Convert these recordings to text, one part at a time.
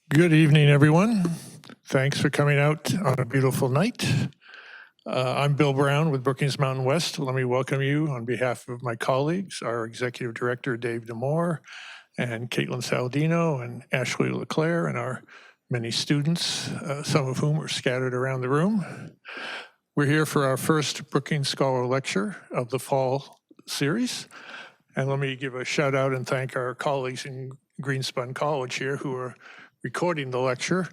Good evening, everyone. Thanks for coming out on a beautiful night. I'm Bill Brown with Brookings Mountain West. Let me welcome you on behalf of my colleagues, our Executive Director, Dave Demore, and Caitlin Saldino, and Ashley LeClaire, and our many students, some of whom are scattered around the room. We're here for our first Brookings Scholar Lecture of the fall series. And let me give a shout out and thank our colleagues in Greenspun College here who are recording the lecture.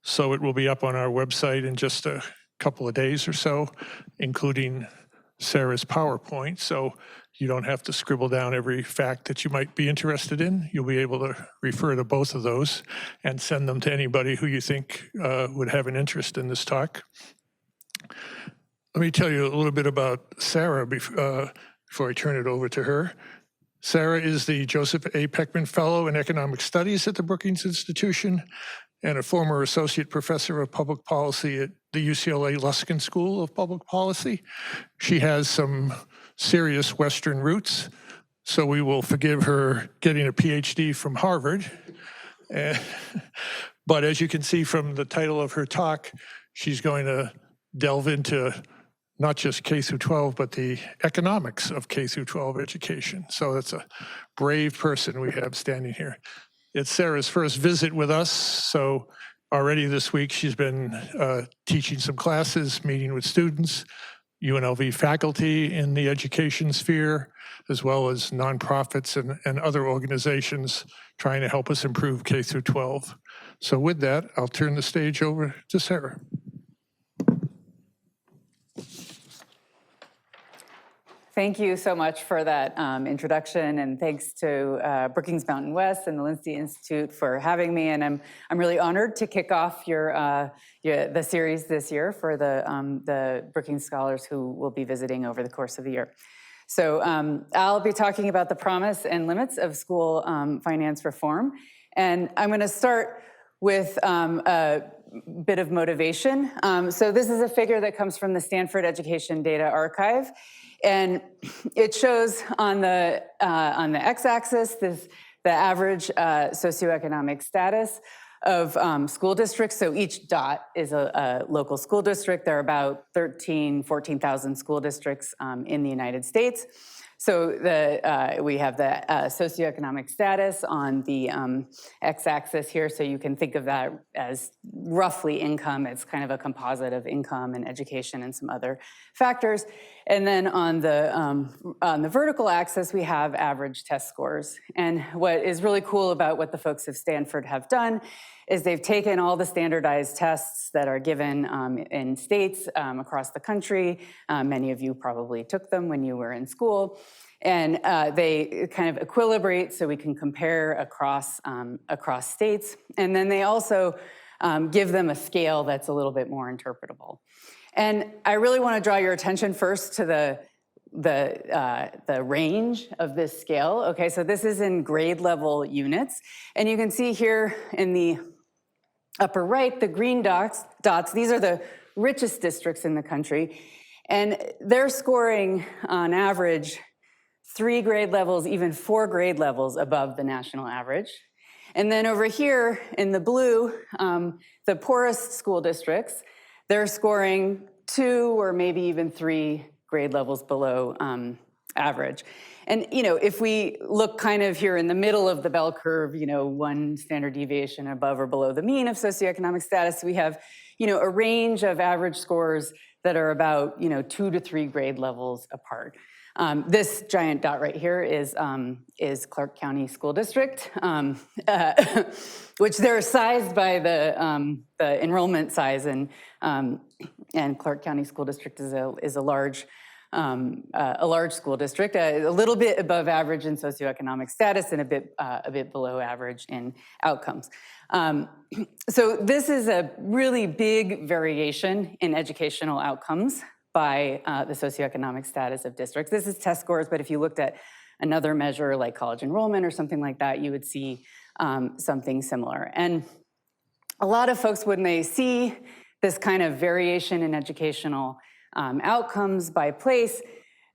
So it will be up on our website in just a couple of days or so, including Sarah's PowerPoint. So you don't have to scribble down every fact that you might be interested in. You'll be able to refer to both of those and send them to anybody who you think would have an interest in this talk. Let me tell you a little bit about Sarah before I turn it over to her. Sarah is the Joseph A. Peckman Fellow in Economic Studies at the Brookings Institution and a former associate professor of public policy at the UCLA Luskin School of Public Policy. She has some serious Western roots, so we will forgive her getting a PhD from Harvard. But as you can see from the title of her talk, she's going to delve into not just K through 12, but the economics of K through 12 education. So that's a brave person we have standing here. It's Sarah's first visit with us. So already this week, she's been teaching some classes, meeting with students, UNLV faculty in the education sphere, as well as nonprofits and other organizations trying to help us improve K through 12. So with that, I'll turn the stage over to Sarah. Thank you so much for that introduction, and thanks to Brookings Mountain West and the Lindsay Institute for having me. And I'm really honored to kick off the series this year for the Brookings scholars who will be visiting over the course of the year. So I'll be talking about the promise and limits of school finance reform, and I'm going to start with a bit of motivation. So this is a figure that comes from the Stanford Education Data Archive. And it shows on the x-axis the average socioeconomic status of school districts. So each dot is a local school district. There are about 14,000 school districts in the United States. So we have the socioeconomic status on the x-axis here. So you can think of that as roughly income. It's kind of a composite of income and education and some other factors. And then on the vertical axis, we have average test scores. And what is really cool about what the folks of Stanford have done is they've taken all the standardized tests that are given in states across the country. Many of you probably took them when you were in school. And they kind of equilibrate so we can compare across states. And then they also give them a scale that's a little bit more interpretable. And I really want to draw your attention first to the range of this scale. Okay, so this is in grade level units. And you can see here in the upper right, the green dots, these are the richest districts in the country. And they're scoring on average 3 grade levels, even 4 grade levels above the national average. And then over here in the blue, the poorest school districts, they're scoring 2 or maybe even 3 grade levels below average. And, if we look kind of here in the middle of the bell curve, 1 standard deviation above or below the mean of socioeconomic status, we have, a range of average scores that are about, 2 to 3 grade levels apart. This giant dot right here is Clark County School District, which they're sized by the enrollment size, and Clark County School District is a large school district, a little bit above average in socioeconomic status and a bit below average in outcomes. So this is a really big variation in educational outcomes by the socioeconomic status of districts. This is test scores, but if you looked at another measure like college enrollment or something like that, you would see something similar. And a lot of folks, when they see this kind of variation in educational outcomes by place,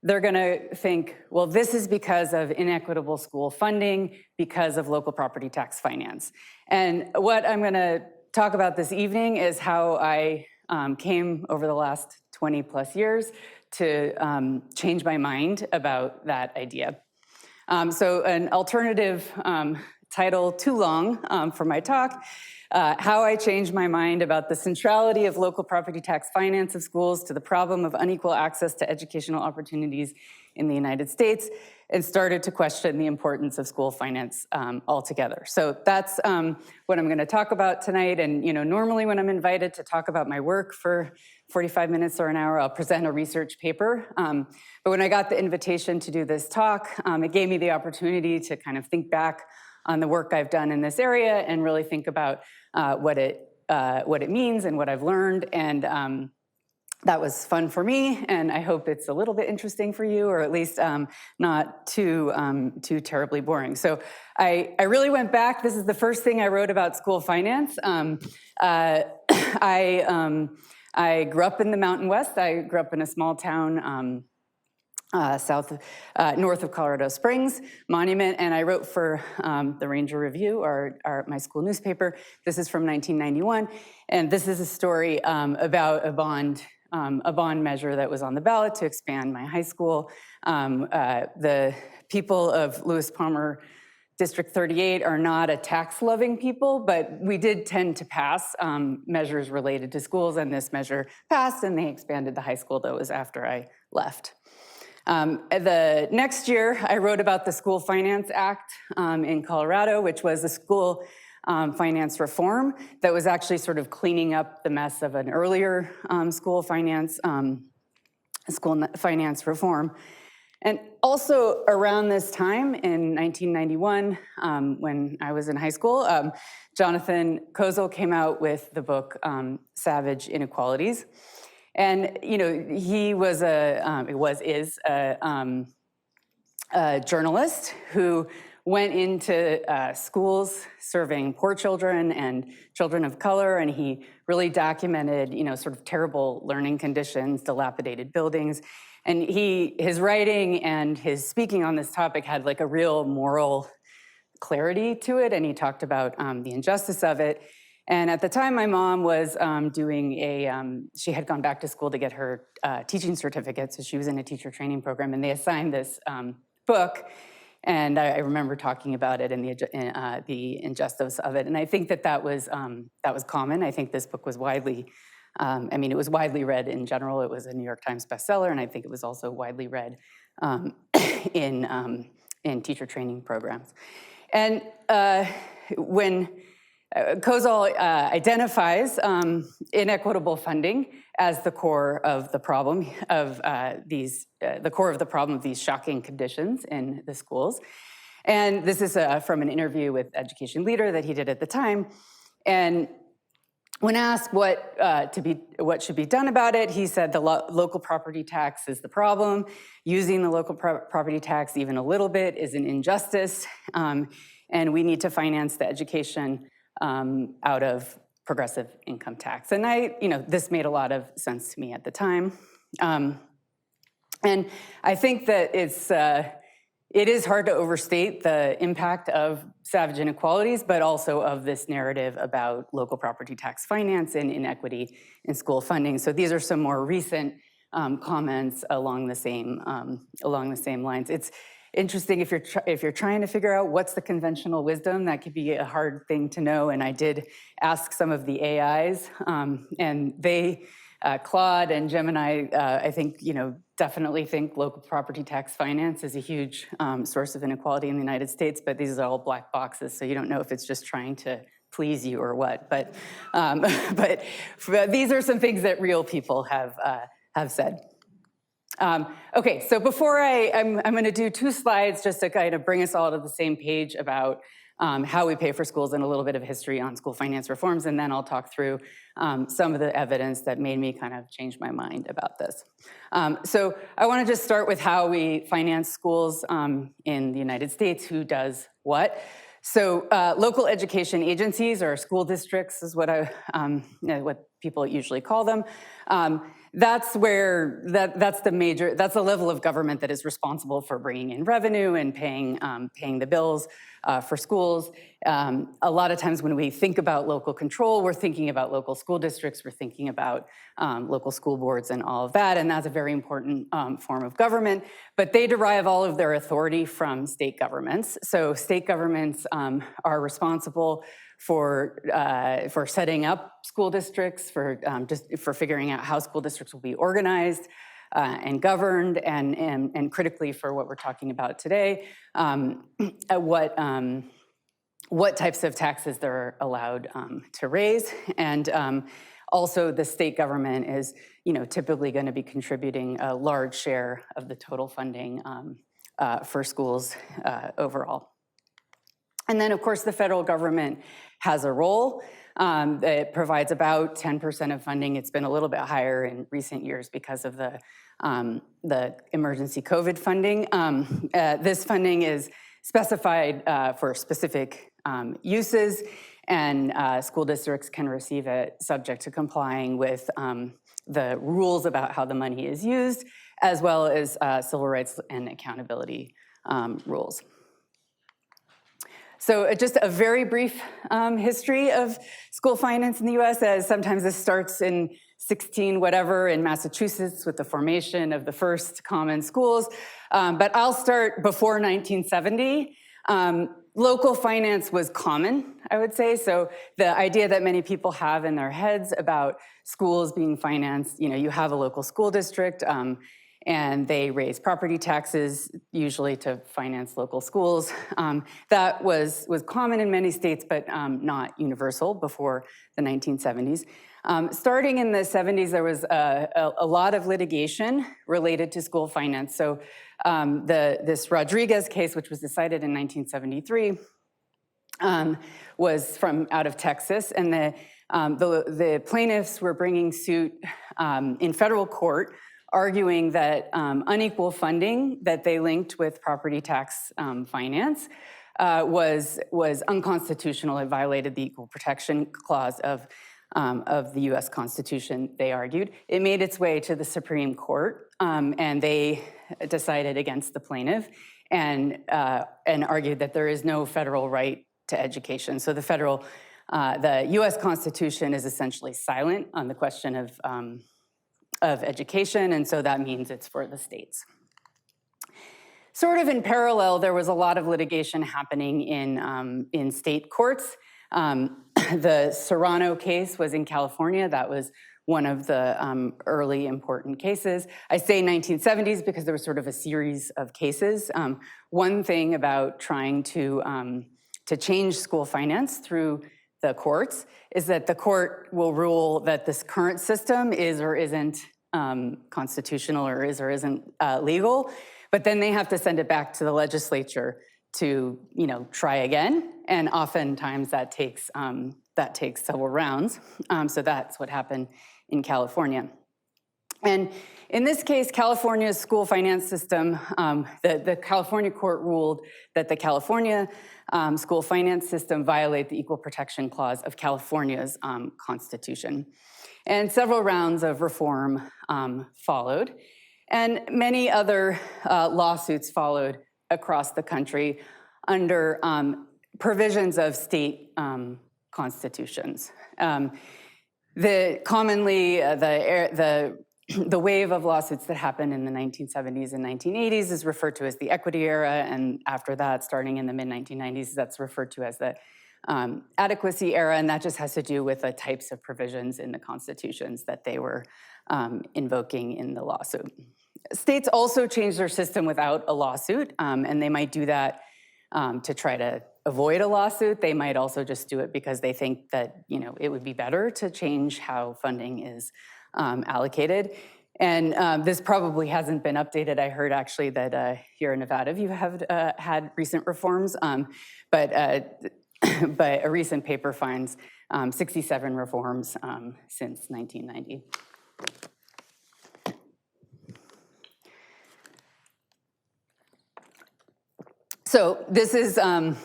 they're going to think, well, this is because of inequitable school funding, because of local property tax finance. And what I'm going to talk about this evening is how I came over the last 20 plus years to change my mind about that idea. So an alternative title, too long for my talk, how I changed my mind about the centrality of local property tax finance of schools to the problem of unequal access to educational opportunities in the United States, and started to question the importance of school finance altogether. So that's what I'm going to talk about tonight. And normally when I'm invited to talk about my work for 45 minutes or an hour, I'll present a research paper. But when I got the invitation to do this talk, it gave me the opportunity to kind of think back on the work I've done in this area and really think about what it means and what I've learned. And that was fun for me, and I hope it's a little bit interesting for you, or at least not too terribly boring. So I really went back. This is the first thing I wrote about school finance. I grew up in the Mountain West. I grew up in a small town north of Colorado Springs, Monument, and I wrote for the Ranger Review, my school newspaper. This is from 1991, and this is a story about a bond measure that was on the ballot to expand my high school. The people of Lewis Palmer District 38 are not a tax-loving people, but we did tend to pass measures related to schools, and this measure passed, and they expanded the high school. That was after I left. The next year, I wrote about the School Finance Act in Colorado, which was a school finance reform that was actually sort of cleaning up the mess of an earlier school finance reform. And also around this time in 1991, when I was in high school, Jonathan Kozol came out with the book Savage Inequalities. And he was is a journalist who went into schools serving poor children and children of color, and he really documented, sort of terrible learning conditions, dilapidated buildings. And his writing and his speaking on this topic had like a real moral clarity to it, and he talked about the injustice of it. And at the time, my mom was she had gone back to school to get her teaching certificate, so she was in a teacher training program, and they assigned this book. And I remember talking about it and the injustice of it. And I think that was common. I think this book was widely, it was widely read in general. It was a New York Times bestseller, and I think it was also widely read in teacher training programs. And when Kozol identifies inequitable funding as the core of the problem of these shocking conditions in the schools. And this is from an interview with Education Leader that he did at the time. And when asked what should be done about it, he said the local property tax is the problem. Using the local property tax even a little bit is an injustice, and we need to finance the education out of progressive income tax. And this made a lot of sense to me at the time. And I think that it is hard to overstate the impact of savage inequalities, but also of this narrative about local property tax finance and inequity in school funding. So these are some more recent comments along the same lines. It's interesting if you're trying to figure out what's the conventional wisdom. That could be a hard thing to know. And I did ask some of the AIs, and they, Claude and Gemini, I think definitely think local property tax finance is a huge source of inequality in the United States. But these are all black boxes, so you don't know if it's just trying to please you or what. But these are some things that real people have said. Okay, so before I'm going to do 2 slides just to kind of bring us all to the same page about how we pay for schools and a little bit of history on school finance reforms, and then I'll talk through some of the evidence that made me kind of change my mind about this. So I want to just start with how we finance schools in the United States, who does what. So local education agencies or school districts is what people usually call them. That's where, that's the level of government that is responsible for bringing in revenue and paying the bills for schools. A lot of times when we think about local control, we're thinking about local school districts, we're thinking about local school boards and all of that, and that's a very important form of government, but they derive all of their authority from state governments. So state governments are responsible for setting up school districts, for figuring out how school districts will be organized and governed, and critically for what we're talking about today, what types of taxes they're allowed to raise, and also the state government is, typically going to be contributing a large share of the total funding for schools overall. And then, of course, the federal government has a role. It provides about 10% of funding. It's been a little bit higher in recent years because of the emergency COVID funding. This funding is specified for specific uses, and school districts can receive it subject to complying with the rules about how the money is used, as well as civil rights and accountability rules. So just a very brief history of school finance in the US, as sometimes this starts in 16 whatever in Massachusetts with the formation of the first common schools. But I'll start before 1970. Local finance was common, I would say. So the idea that many people have in their heads about schools being financed, you have a local school district, and they raise property taxes, usually to finance local schools. That was common in many states, but not universal before the 1970s. Starting in the 70s, there was a lot of litigation related to school finance. So this Rodriguez case, which was decided in 1973, was from out of Texas, and the plaintiffs were bringing suit in federal court, arguing that unequal funding that they linked with property tax finance was unconstitutional. It violated the Equal Protection Clause of the U.S. Constitution, they argued. It made its way to the Supreme Court, and they decided against the plaintiff and argued that there is no federal right to education. So the U.S. Constitution is essentially silent on the question of education, and so that means it's for the states. Sort of in parallel, there was a lot of litigation happening in state courts. The Serrano case was in California. That was one of the early important cases. I say 1970s because there was sort of a series of cases. One thing about trying to change school finance through the courts is that the court will rule that this current system is or isn't constitutional, or isn't legal, but then they have to send it back to the legislature to try again, and oftentimes that takes several rounds. So that's what happened in California. And in this case, California's school finance system, the California court ruled that the California school finance system violated the Equal Protection Clause of California's Constitution. And several rounds of reform followed, and many other lawsuits followed across the country under provisions of state constitutions. The wave of lawsuits that happened in the 1970s and 1980s is referred to as the equity era, and after that, starting in the mid-1990s, that's referred to as the adequacy era, and that just has to do with the types of provisions in the constitutions that they were invoking in the lawsuit. States also change their system without a lawsuit, and they might do that to try to avoid a lawsuit. They might also just do it because they think that it would be better to change how funding is allocated. And this probably hasn't been updated. I heard actually that here in Nevada you have had recent reforms, but a recent paper finds 67 reforms since 1990. So this is, a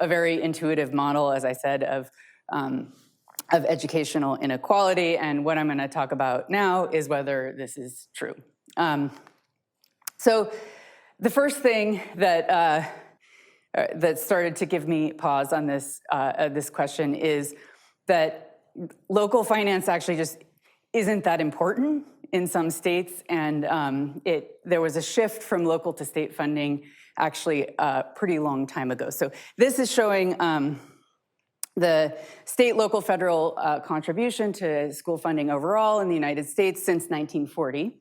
very intuitive model, as I said, of of educational inequality. And what I'm going to talk about now is whether this is true. So the first thing that started to give me pause on this this question is that local finance actually just isn't that important in some states, and there was a shift from local to state funding actually a pretty long time ago. So this is showing the state, local, federal contribution to school funding overall in the United States since 1940.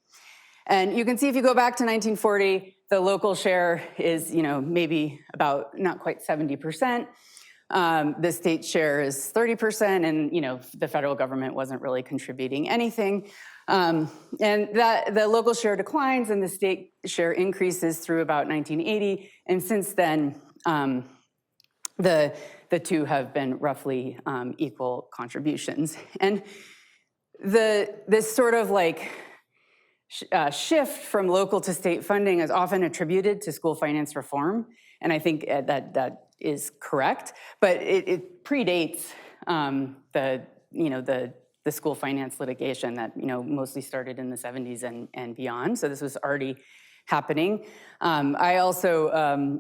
And you can see if you go back to 1940, the local share is, maybe about not quite 70%. The state share is 30%, and the federal government wasn't really contributing anything. And that the local share declines and the state share increases through about 1980. And since then, the two have been roughly equal contributions. And this sort of shift from local to state funding is often attributed to school finance reform, and I think that is correct. But it predates the school finance litigation that mostly started in the 70s and beyond. So this was already happening. I also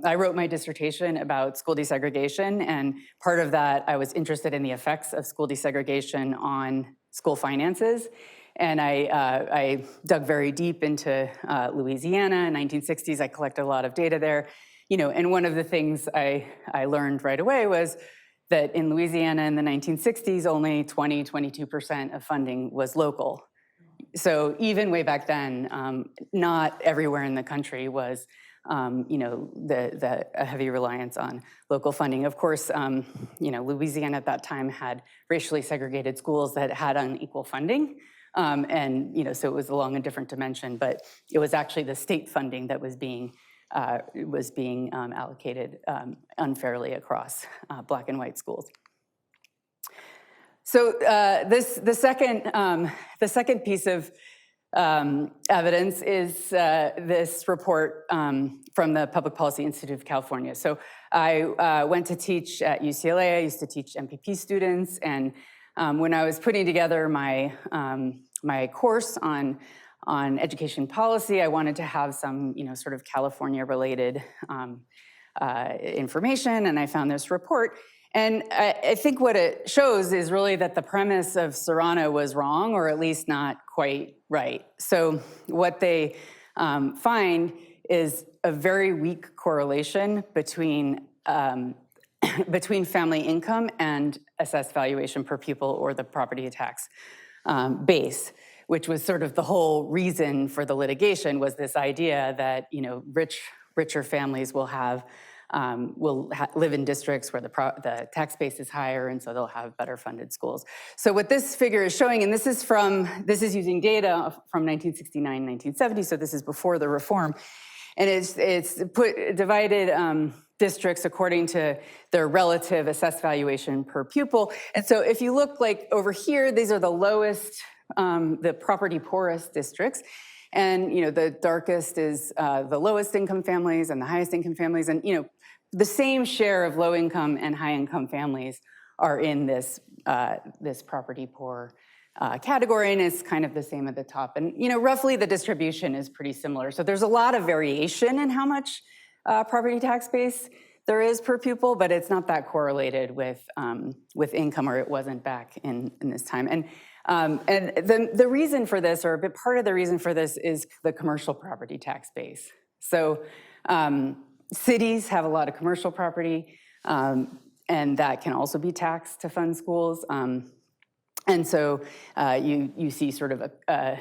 I wrote my dissertation about school desegregation, and part of that I was interested in the effects of school desegregation on school finances. And I dug very deep into Louisiana in the 1960s. I collected a lot of data there. And one of the things I learned right away was that in Louisiana in the 1960s, only 20–22% of funding was local. So even way back then, not everywhere in the country was, the heavy reliance on local funding. Of course, Louisiana at that time had racially segregated schools that had unequal funding. And so it was along a different dimension, but it was actually the state funding that was being allocated unfairly across Black and white schools. So the second piece of evidence is this report from the Public Policy Institute of California. So I went to teach at UCLA. I used to teach MPP students, and when I was putting together my my course on education policy, I wanted to have some sort of California-related information, and I found this report. And I think what it shows is really that the premise of Serrano was wrong, or at least not quite right. So what they find is a very weak correlation between family income and assessed valuation per pupil, or the property tax base, which was sort of the whole reason for the litigation, was this idea that richer families will live in districts where the tax base is higher, and so they'll have better funded schools. So what this figure is showing, and this is using data from 1969, 1970, so this is before the reform, and it's divided districts according to their relative assessed valuation per pupil. And so if you look over here, these are the lowest, the property poorest districts. And the darkest is the lowest income families and the highest income families. And the same share of low income and high income families are in this property poor category, and it's kind of the same at the top. And roughly the distribution is pretty similar. So there's a lot of variation in how much property tax base there is per pupil, but it's not that correlated with income, or it wasn't back in this time. And the reason for this, or a bit part of the reason for this, is the commercial property tax base. So cities have a lot of commercial property, and that can also be taxed to fund schools. And so you see sort of a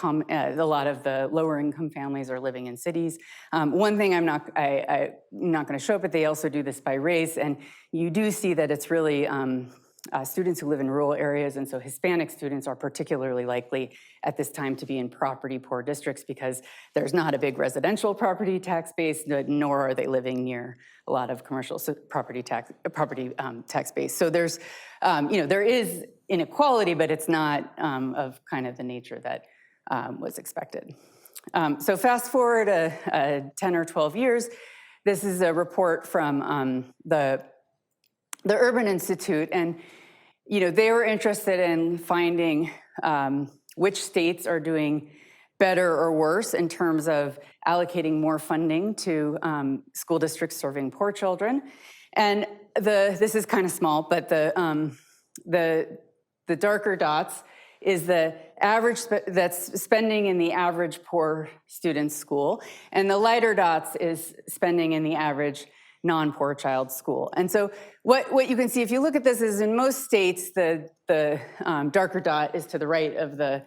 lot of the lower income families are living in cities. One thing I'm not going to show, but they also do this by race, and you do see that it's really students who live in rural areas, and so Hispanic students are particularly likely at this time to be in property poor districts because there's not a big residential property tax base, nor are they living near a lot of commercial property tax base. So there's, there is inequality, but it's not of kind of the nature that was expected. So fast forward 10 or 12 years, this is a report from the Urban Institute, and they were interested in finding which states are doing better or worse in terms of allocating more funding to school districts serving poor children. And this is kind of small, but the darker dots is the average that's spending in the average poor student's school, and the lighter dots is spending in the average non-poor child's school. And so what you can see if you look at this is in most states the darker dot is to the right of the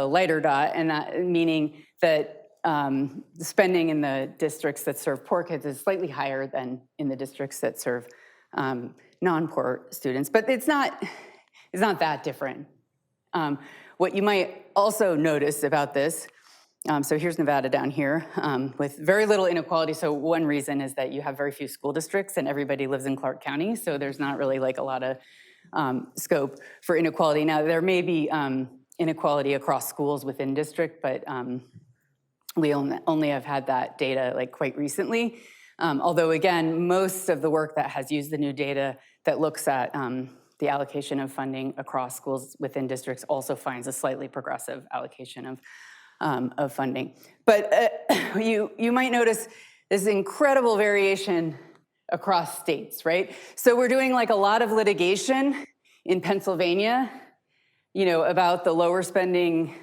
lighter dot, and that meaning that the spending in the districts that serve poor kids is slightly higher than in the districts that serve non-poor students, but it's not that different. What you might also notice about this, so here's Nevada down here with very little inequality. So one reason is that you have very few school districts and everybody lives in Clark County, so there's not really like a lot of scope for inequality. Now there may be inequality across schools within district, but we only have had that data like quite recently. Although again, most of the work that has used the new data that looks at the allocation of funding across schools within districts also finds a slightly progressive allocation of funding. But you might notice this incredible variation across states, right? So we're doing like a lot of litigation in Pennsylvania, about the lower spending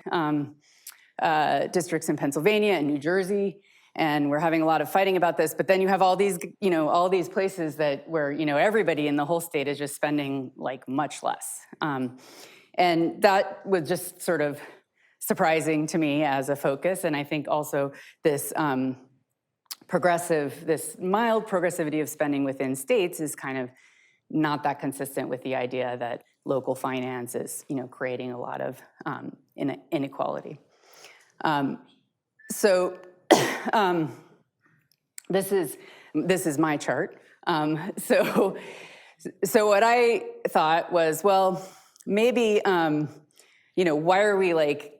districts in Pennsylvania and New Jersey, and we're having a lot of fighting about this. But then you have all these, all these places where everybody in the whole state is just spending like much less, and that was just sort of surprising to me as a focus. And I think also this this mild progressivity of spending within states is kind of not that consistent with the idea that local finance is, creating a lot of inequality. This is my chart. So what I thought was, well, maybe why are we like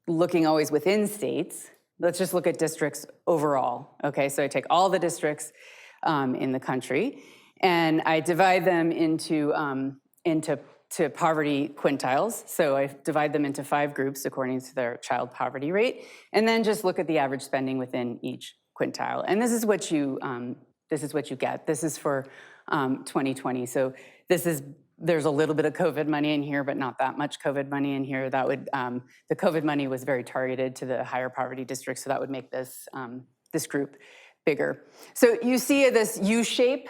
looking always within states? Let's just look at districts overall. Okay, so I take all the districts in the country, and I divide them into poverty quintiles. So I divide them into 5 groups according to their child poverty rate, and then just look at the average spending within each quintile. And this is what you get. This is for 2020. So there's a little bit of COVID money in here, but not that much COVID money in here. That would the COVID money was very targeted to the higher poverty districts, so that would make this this group bigger. So you see this U shape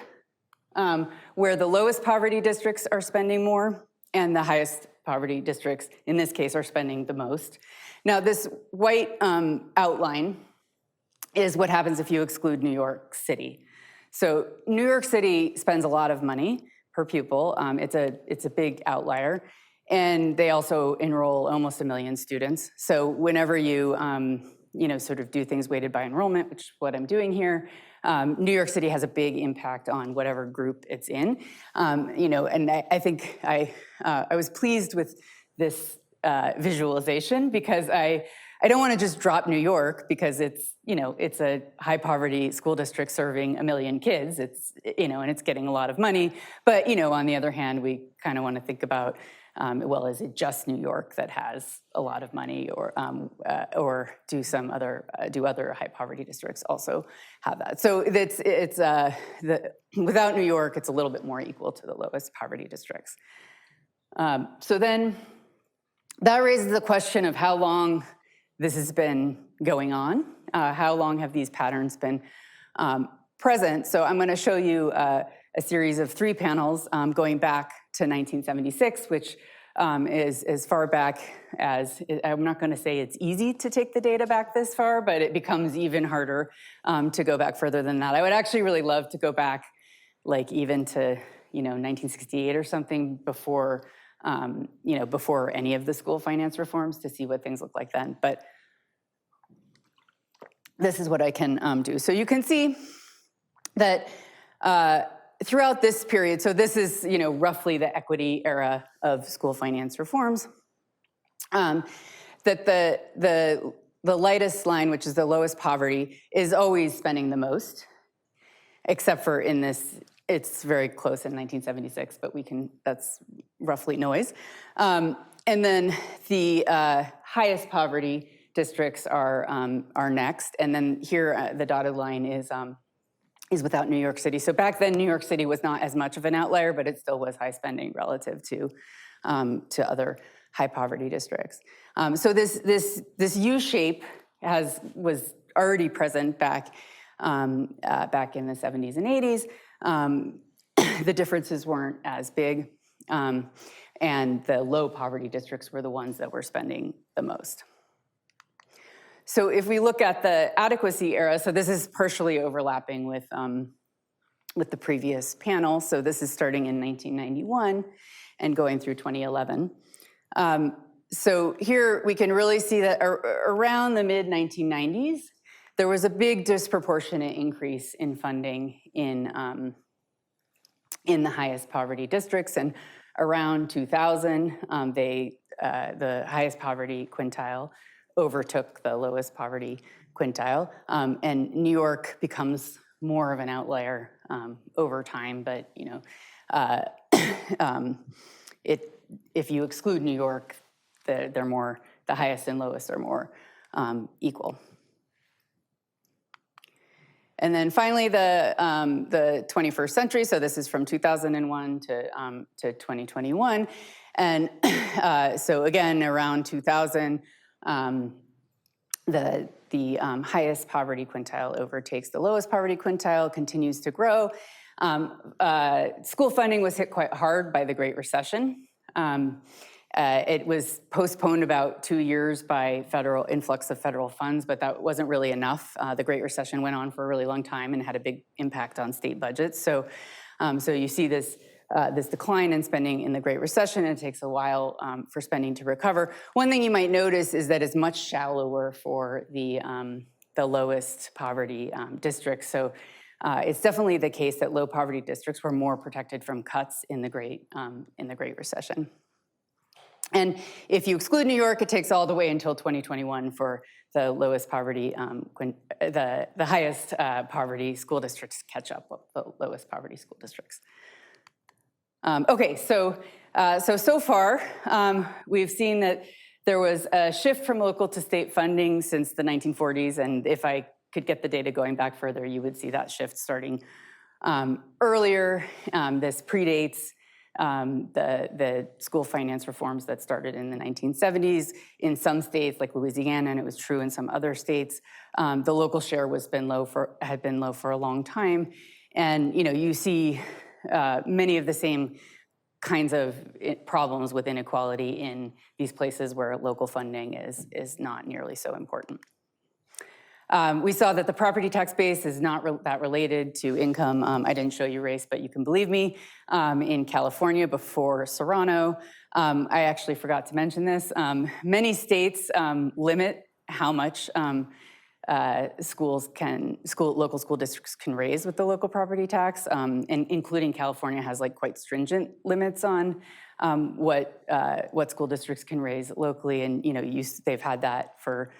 where the lowest poverty districts are spending more, and the highest poverty districts, in this case, are spending the most. Now, this white outline is what happens if you exclude New York City. So New York City spends a lot of money per pupil. It's a big outlier, and they also enroll almost 1 million students. So whenever you sort of do things weighted by enrollment, which is what I'm doing here, New York City has a big impact on whatever group it's in. And I think I was pleased with this visualization because I don't want to just drop New York because it's a high poverty school district serving 1 million kids. It's and it's getting a lot of money. But on the other hand, we kind of want to think about is it just New York that has a lot of money, or do other high poverty districts also have that? So without New York, it's a little bit more equal to the lowest poverty districts. So then that raises the question of how long this has been going on. How long have these patterns been present? So I'm going to show you a series of 3 panels going back to 1976, which is as far back as, I'm not going to say it's easy to take the data back this far, but it becomes even harder to go back further than that. I would actually really love to go back like even to 1968 or something before before any of the school finance reforms to see what things look like then. But this is what I can do. So you can see that throughout this period, so this is roughly the equity era of school finance reforms, that the lightest line, which is the lowest poverty, is always spending the most, except for in this it's very close in 1976, but that's roughly noise. And then the highest poverty districts are next. And then here, the dotted line is without New York City. So back then, New York City was not as much of an outlier, but it still was high spending relative to other high poverty districts. So this U shape was already present back in the 70s and 80s. The differences weren't as big, and the low poverty districts were the ones that were spending the most. So if we look at the adequacy era, so this is partially overlapping with the previous panel. So this is starting in 1991 and going through 2011. So here we can really see that around the mid-1990s, there was a big disproportionate increase in funding in the highest poverty districts. And around 2000, the highest poverty quintile overtook the lowest poverty quintile. And New York becomes more of an outlier over time, but if you exclude New York, the highest and lowest are more equal. And then finally, the 21st century. So this is from 2001 to 2021, and so again around 2000, the highest poverty quintile overtakes the lowest poverty quintile, continues to grow. School funding was hit quite hard by the Great Recession. It was postponed about 2 years by federal influx of federal funds, but that wasn't really enough. The Great Recession went on for a really long time and had a big impact on state budgets. So you see this decline in spending in the Great Recession, and it takes a while for spending to recover. One thing you might notice is that it's much shallower for the lowest poverty districts. So it's definitely the case that low poverty districts were more protected from cuts in the Great Recession. And if you exclude New York, it takes all the way until 2021 for the lowest poverty, the highest poverty school districts catch up with the lowest poverty school districts. Okay, so far we've seen that there was a shift from local to state funding since the 1940s, and if I could get the data going back further, you would see that shift starting earlier. This predates the school finance reforms that started in the 1970s. In some states, like Louisiana, and it was true in some other states, the local share had been low for a long time. And you see many of the same kinds of problems with inequality in these places where local funding is not nearly so important. We saw that the property tax base is not that related to income. I didn't show you race, but you can believe me. In California before Serrano, I actually forgot to mention this. Many states limit how much local school districts can raise with the local property tax, and including California has quite stringent limits on what school districts can raise locally, and they've had that for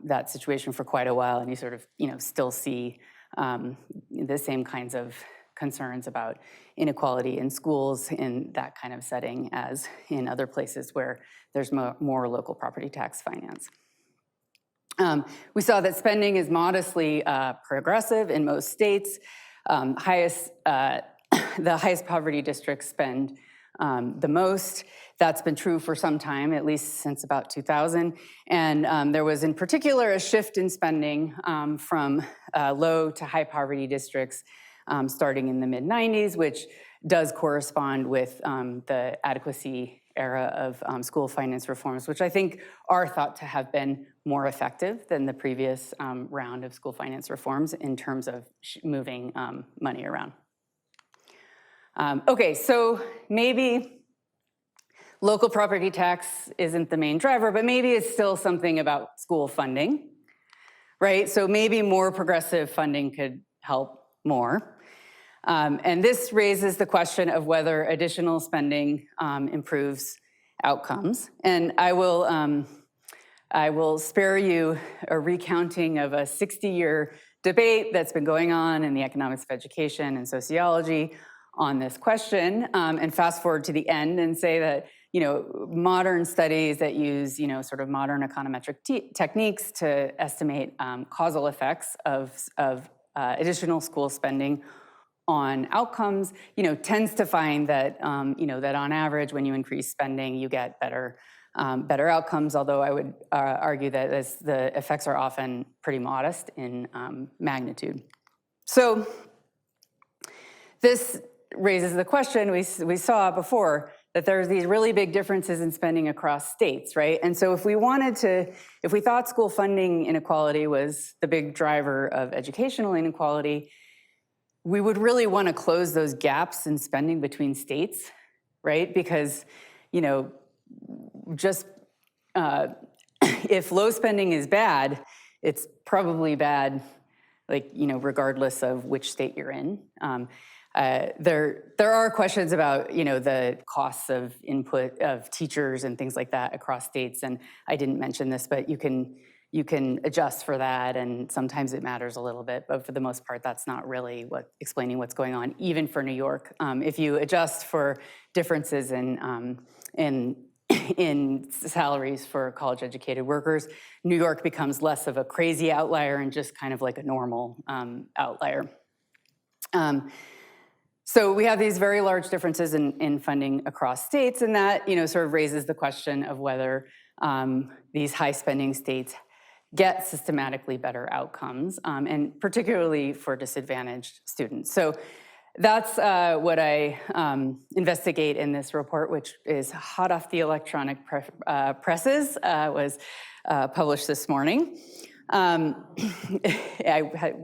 that situation for quite a while, and you sort of still see the same kinds of concerns about inequality in schools in that kind of setting as in other places where there's more local property tax finance. We saw that spending is modestly progressive in most states. The highest poverty districts spend the most. That's been true for some time, at least since about 2000. And there was in particular a shift in spending from low to high poverty districts starting in the mid-90s, which does correspond with the adequacy era of school finance reforms, which I think are thought to have been more effective than the previous round of school finance reforms in terms of moving money around. Okay, so maybe local property tax isn't the main driver, but maybe it's still something about school funding, right? So maybe more progressive funding could help more. And this raises the question of whether additional spending improves outcomes. And I will spare you a recounting of a 60-year debate that's been going on in the economics of education and sociology on this question, and fast forward to the end and say that, modern studies that use, sort of modern econometric techniques to estimate causal effects of additional school spending on outcomes, tends to find that, that on average, when you increase spending, you get better outcomes, although I would argue that the effects are often pretty modest in magnitude. So this raises the question we saw before, that there's these really big differences in spending across states, right? And so if we thought school funding inequality was the big driver of educational inequality, we would really want to close those gaps in spending between states, right? Because, just if low spending is bad, it's probably bad, regardless of which state you're in. There are questions about, the costs of input of teachers and things like that across states, and I didn't mention this, but you can adjust for that, and sometimes it matters a little bit, but for the most part, that's not really explaining what's going on, even for New York. If you adjust for differences in salaries for college-educated workers, New York becomes less of a crazy outlier and just kind of like a normal outlier. So we have these very large differences in funding across states, and that sort of raises the question of whether these high-spending states get systematically better outcomes, and particularly for disadvantaged students. So that's what I investigate in this report, which is hot off the electronic presses, was published this morning. I've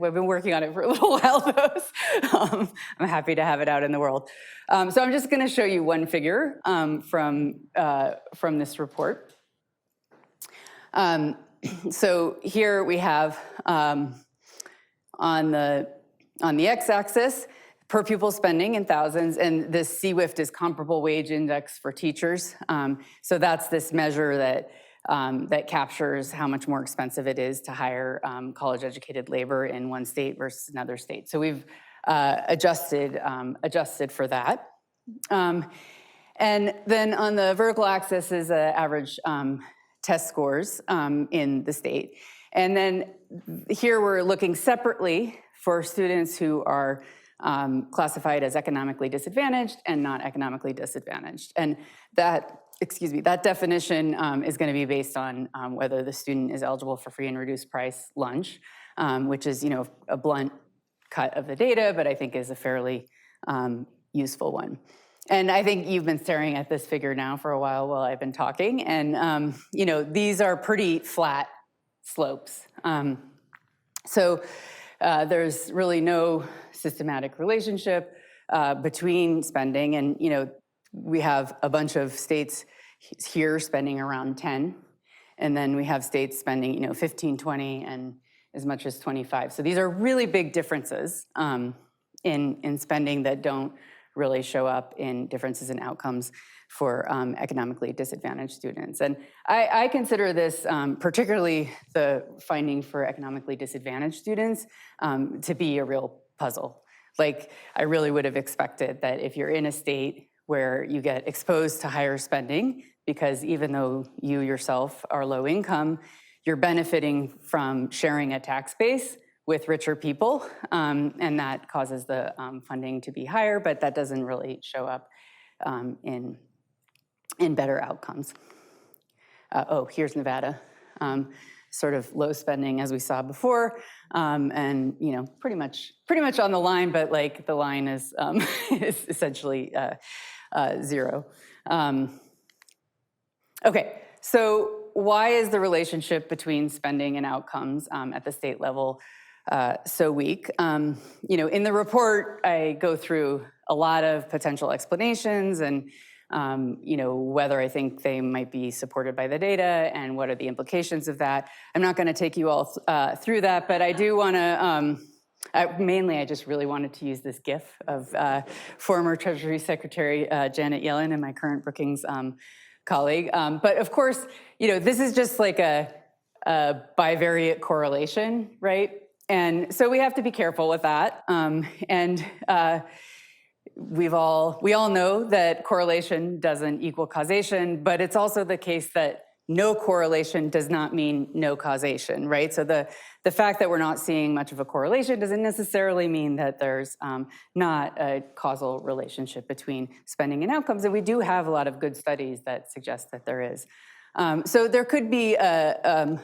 been working on it for a little while, though. I'm happy to have it out in the world. So I'm just going to show you one figure from this report. So here we have on the x-axis per pupil spending in thousands, and this CWIFT is comparable wage index for teachers. So that's this measure that captures how much more expensive it is to hire college-educated labor in one state versus another state. So we've adjusted for that. And then on the vertical axis is average test scores in the state. And then here we're looking separately for students who are classified as economically disadvantaged and not economically disadvantaged. And that definition is going to be based on whether the student is eligible for free and reduced price lunch, which is, a blunt cut of the data, but I think is a fairly useful one. And I think you've been staring at this figure now for a while I've been talking, and these are pretty flat slopes. So there's really no systematic relationship between spending, and we have a bunch of states here spending around 10, and then we have states spending 15, 20, and as much as 25. So these are really big differences in spending that don't really show up in differences in outcomes for economically disadvantaged students. And I consider this, particularly the finding for economically disadvantaged students, to be a real puzzle. Like, I really would have expected that if you're in a state where you get exposed to higher spending, because even though you yourself are low income, you're benefiting from sharing a tax base with richer people, and that causes the funding to be higher, but that doesn't really show up in better outcomes. Here's Nevada. Sort of low spending, as we saw before, and pretty much on the line, but like the line is essentially zero. Okay, so why is the relationship between spending and outcomes at the state level so weak? In the report, I go through a lot of potential explanations and whether I think they might be supported by the data and what are the implications of that. I'm not going to take you all through that, but I do want to, mainly I just really wanted to use this GIF of former Treasury Secretary Janet Yellen and my current Brookings colleague. But of course, this is just like a bivariate correlation, right? And so we have to be careful with that. We all know that correlation doesn't equal causation, but it's also the case that no correlation does not mean no causation, right? So the fact that we're not seeing much of a correlation doesn't necessarily mean that there's not a causal relationship between spending and outcomes, and we do have a lot of good studies that suggest that there is. So there could be an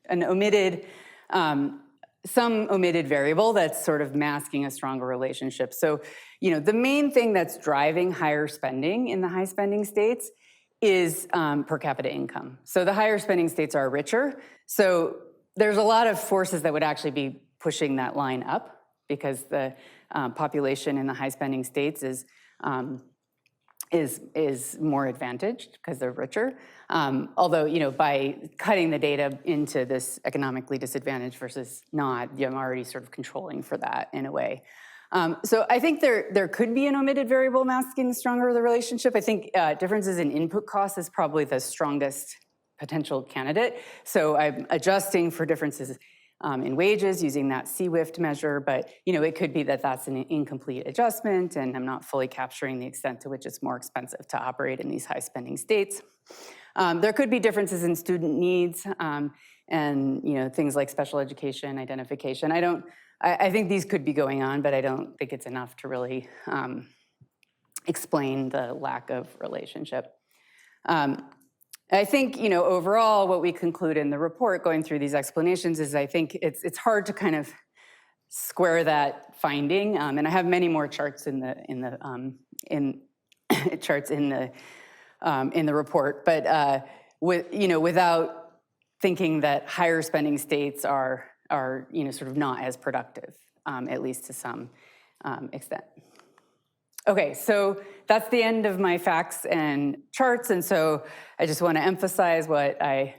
omitted, some omitted variable that's sort of masking a stronger relationship. So, the main thing that's driving higher spending in the high spending states is per capita income. So the higher spending states are richer. So there's a lot of forces that would actually be pushing that line up because the population in the high spending states is more advantaged because they're richer. Although, by cutting the data into this economically disadvantaged versus not, I'm already sort of controlling for that in a way. So I think there could be an omitted variable masking stronger the relationship. I think differences in input costs is probably the strongest potential candidate. So I'm adjusting for differences in wages using that CWIFT measure, but it could be that that's an incomplete adjustment and I'm not fully capturing the extent to which it's more expensive to operate in these high spending states. There could be differences in student needs and things like special education, identification. I think these could be going on, but I don't think it's enough to really explain the lack of relationship. I think, overall, what we conclude in the report going through these explanations is I think it's hard to kind of square that finding, and I have many more charts in the report, but without thinking that higher spending states are sort of not as productive, at least to some extent. Okay, so that's the end of my facts and charts, and so I just want to emphasize what I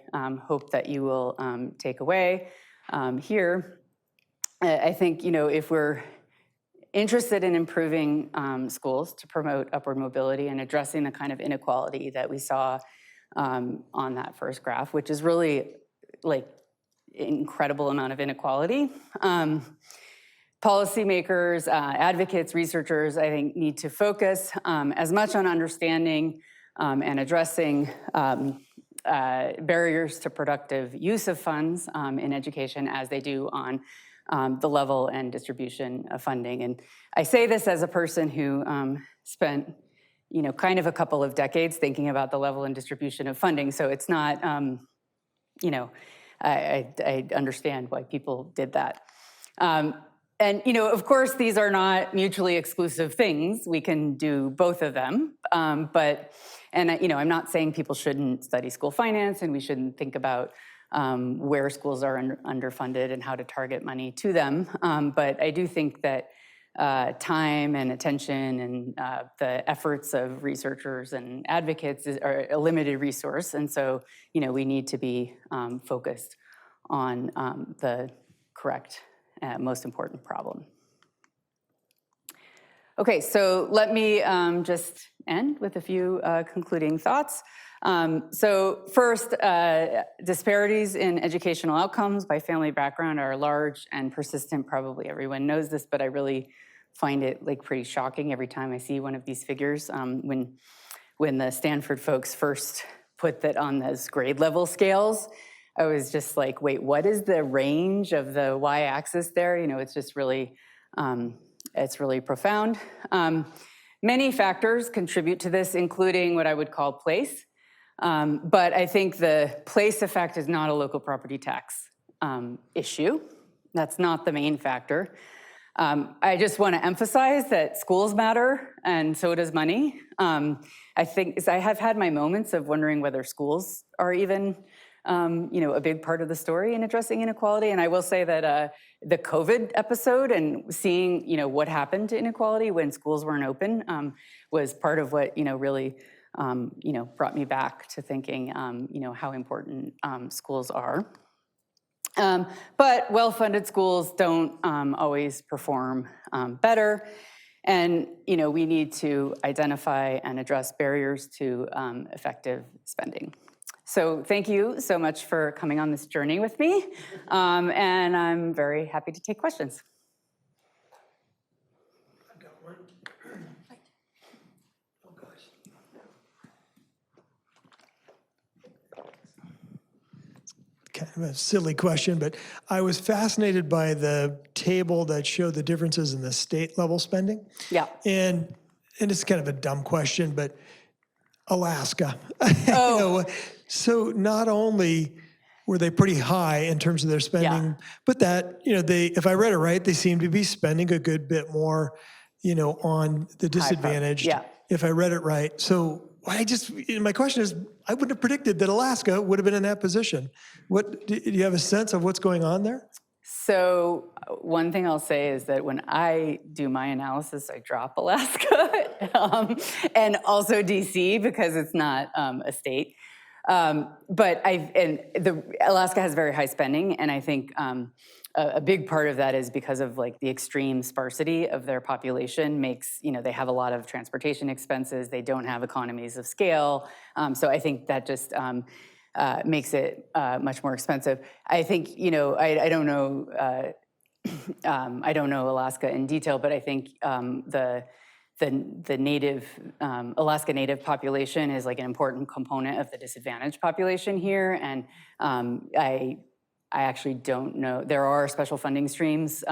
hope that you will take away here. I think, if we're interested in improving schools to promote upward mobility and addressing the kind of inequality that we saw on that first graph, which is really like incredible amount of inequality. Policymakers, advocates, researchers, I think, need to focus as much on understanding and addressing barriers to productive use of funds in education as they do on the level and distribution of funding. And I say this as a person who spent, kind of a couple of decades thinking about the level and distribution of funding. So it's not, I understand why people did that. And, of course, these are not mutually exclusive things. We can do both of them. I'm not saying people shouldn't study school finance and we shouldn't think about where schools are underfunded and how to target money to them. But I do think that time and attention and the efforts of researchers and advocates are a limited resource. And so, we need to be focused on the correct most important problem. Okay, so let me just end with a few concluding thoughts. So first, disparities in educational outcomes by family background are large and persistent. Probably everyone knows this, but I really find it pretty shocking every time I see one of these figures. When the Stanford folks first put that on those grade level scales, I was just like, wait, what is the range of the y-axis there? It's just really, it's really profound. Many factors contribute to this, including what I would call place. But I think the place effect is not a local property tax issue. That's not the main factor. I just want to emphasize that schools matter, and so does money. I think I have had my moments of wondering whether schools are even a big part of the story in addressing inequality. And I will say that the COVID episode and seeing, what happened to inequality when schools weren't open was part of what, really, brought me back to thinking, how important schools are. But well-funded schools don't always perform better. And, we need to identify and address barriers to effective spending. So thank you so much for coming on this journey with me, and I'm very happy to take questions. I've got one. Oh, gosh. Kind of a silly question, but I was fascinated by the table that showed the differences in the state level spending. Yeah. And it's kind of a dumb question, but Alaska. Oh. So not only were they pretty high in terms of their spending, but that, if I read it right, they seem to be spending a good bit more, on the disadvantaged, if I read it right. So my question is, I wouldn't have predicted that Alaska would have been in that position. Do you have a sense of what's going on there? So one thing I'll say is that when I do my analysis, I drop Alaska and also DC because it's not a state. But Alaska has very high spending, and I think a big part of that is because of like the extreme sparsity of their population makes, they have a lot of transportation expenses, they don't have economies of scale. So I think that just makes it much more expensive. I think, I don't know, I don't know Alaska in detail, but I think the native, Alaska Native population is like an important component of the disadvantaged population here. And I actually don't know. There are special funding streams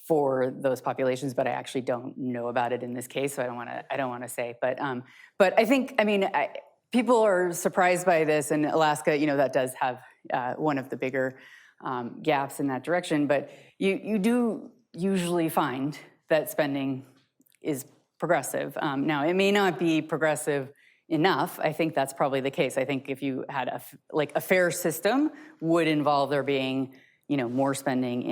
for those populations, but I actually don't know about it in this case, so I don't want to say. But I think, people are surprised by this, and Alaska, that does have one of the bigger gaps in that direction. But you do usually find that spending is progressive. Now, it may not be progressive enough. I think that's probably the case. I think if you had a fair system would involve there being, more spending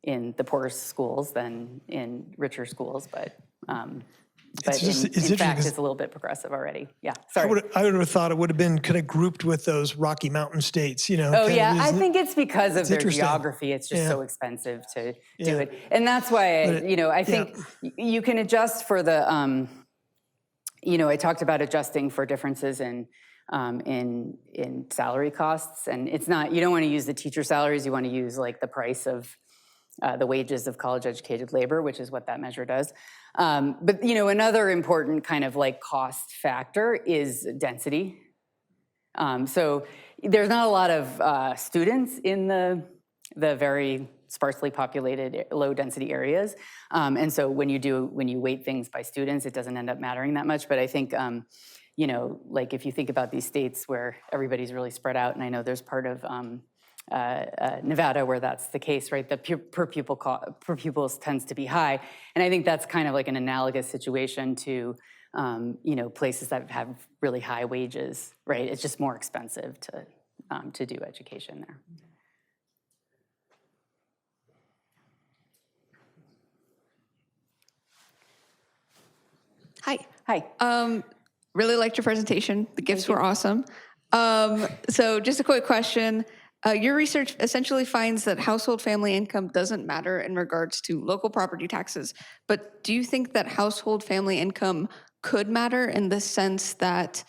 in the poorest schools than in richer schools, but in fact, it's a little bit progressive already. Yeah, sorry. I would have thought it would have been kind of grouped with those Rocky Mountain states, Oh, yeah, I think it's because of their geography. It's just so expensive to do it. And that's why, I think you can adjust for the, I talked about adjusting for differences in salary costs. And it's not, you don't want to use the teacher salaries, you want to use like the price of the wages of college-educated labor, which is what that measure does. But another important kind of like cost factor is density. So there's not a lot of students in the very sparsely populated, low-density areas, and so when you weight things by students, it doesn't end up mattering that much. But I think like if you think about these states where everybody's really spread out, and I know there's part of Nevada where that's the case, right? The per pupils tends to be high, and I think that's kind of like an analogous situation to places that have really high wages, right? It's just more expensive to do education there. Hi. Really liked your presentation. The gifts were awesome. So just a quick question. Your research essentially finds that household family income doesn't matter in regards to local property taxes, but do you think that household family income could matter in the sense that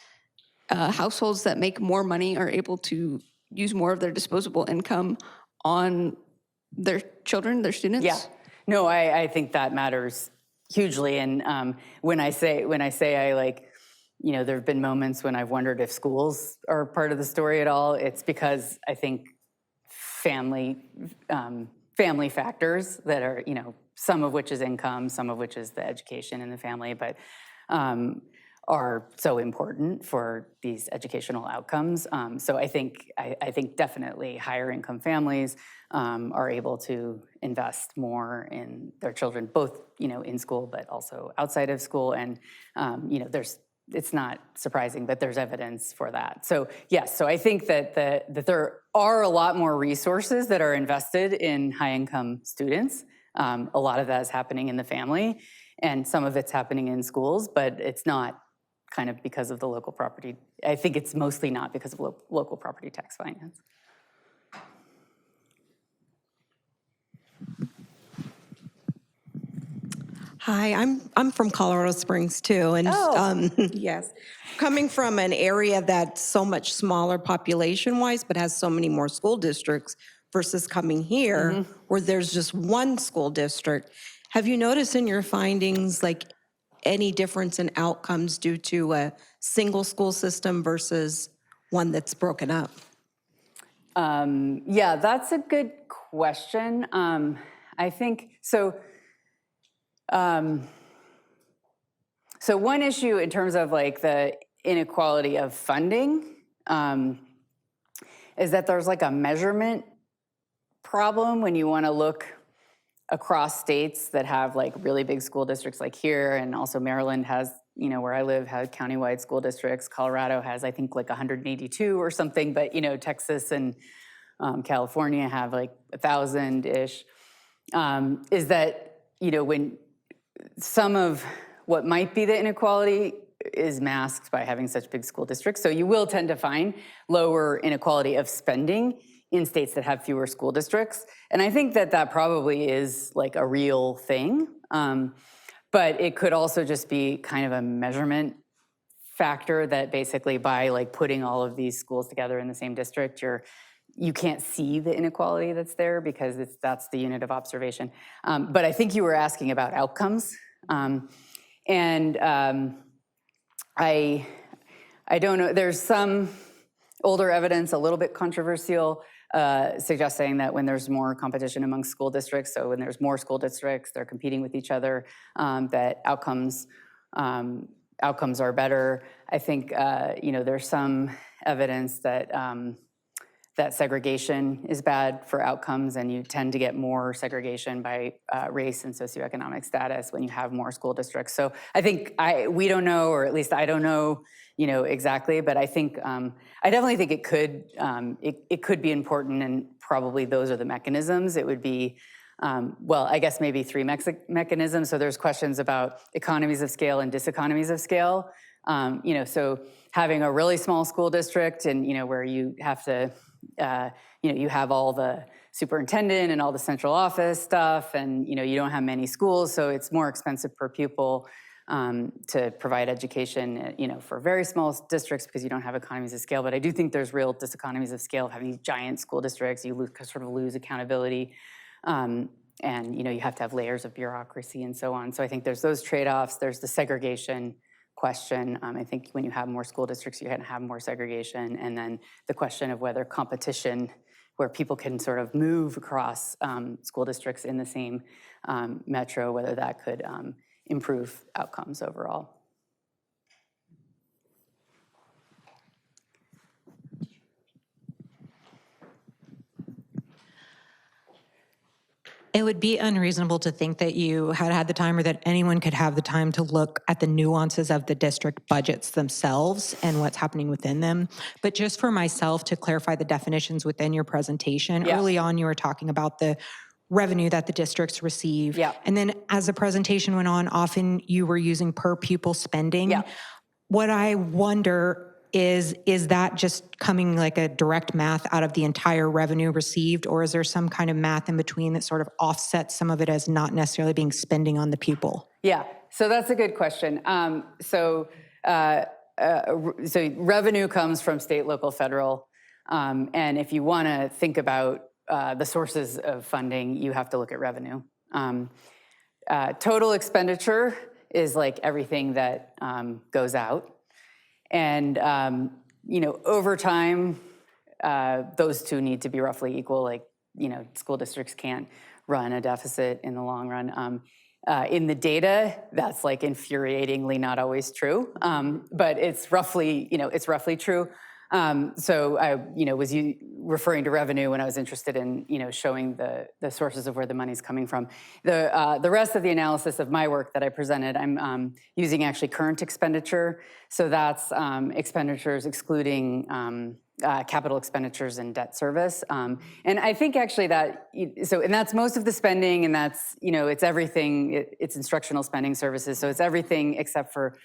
households that make more money are able to use more of their disposable income on their children, their students? Yeah. No, I think that matters hugely. And when I say I like, there have been moments when I've wondered if schools are part of the story at all. It's because I think family factors that are, some of which is income, some of which is the education in the family, but are so important for these educational outcomes. So I think definitely higher income families are able to invest more in their children, both in school but also outside of school. And it's not surprising, but there's evidence for that. So yes, so I think that there are a lot more resources that are invested in high income students. A lot of that is happening in the family, and some of it's happening in schools, but it's not kind of because of the local property. I think it's mostly not because of local property tax finance. Hi, I'm from Colorado Springs too, and yes, coming from an area that's so much smaller population-wise, but has so many more school districts versus coming here where there's just one school district. Have you noticed in your findings like any difference in outcomes due to a single school system versus one that's broken up? Yeah, that's a good question. I think so. So one issue in terms of like the inequality of funding is that there's like a measurement problem when you want to look across states that have like really big school districts like here, and also Maryland has, where I live, has countywide school districts. Colorado has, I think, like 182 or something, but, Texas and California have like 1,000-ish, is that, when some of what might be the inequality is masked by having such big school districts. So you will tend to find lower inequality of spending in states that have fewer school districts. And I think that that probably is like a real thing. But it could also just be kind of a measurement factor that basically by like putting all of these schools together in the same district, you can't see the inequality that's there because that's the unit of observation. But I think you were asking about outcomes. I don't know, there's some older evidence, a little bit controversial, suggesting that when there's more competition among school districts, so when there's more school districts, they're competing with each other, that outcomes are better. I think, there's some evidence that that segregation is bad for outcomes, and you tend to get more segregation by race and socioeconomic status when you have more school districts. So I think we don't know, or at least I don't know, exactly. But I think I definitely think it could be important, and probably those are the mechanisms. It would be I guess maybe three mechanisms. So there's questions about economies of scale and diseconomies of scale. So having a really small school district, and where you have to you have all the superintendent and all the central office stuff, and you don't have many schools, so it's more expensive per pupil to provide education, for very small districts because you don't have economies of scale. But I do think there's real diseconomies of scale of having these giant school districts. You lose accountability, and you have to have layers of bureaucracy and so on. So I think there's those trade-offs. There's the segregation question. I think when you have more school districts, you're going to have more segregation. And then the question of whether competition, where people can sort of move across school districts in the same metro, whether that could improve outcomes overall. It would be unreasonable to think that you had the time, or that anyone could have the time to look at the nuances of the district budgets themselves and what's happening within them. But just for myself, to clarify the definitions within your presentation, early on you were talking about the revenue that the districts receive. Yeah. And then as the presentation went on, often you were using per pupil spending. Yeah. What I wonder is that just coming like a direct math out of the entire revenue received, or is there some kind of math in between that sort of offsets some of it as not necessarily being spending on the pupil? Yeah, so that's a good question. So revenue comes from state, local, federal, and if you want to think about the sources of funding, you have to look at revenue. Total expenditure is like everything that goes out. And, over time, those two need to be roughly equal. Like, school districts can't run a deficit in the long run. In the data, that's like infuriatingly not always true, but it's roughly true. So I, was referring to revenue when I was interested in, showing the sources of where the money's coming from. The rest of the analysis of my work that I presented, I'm using actually current expenditure. So that's expenditures excluding capital expenditures and debt service. And I think actually and that's most of the spending, and that's, it's everything, it's instructional spending services. So it's everything except for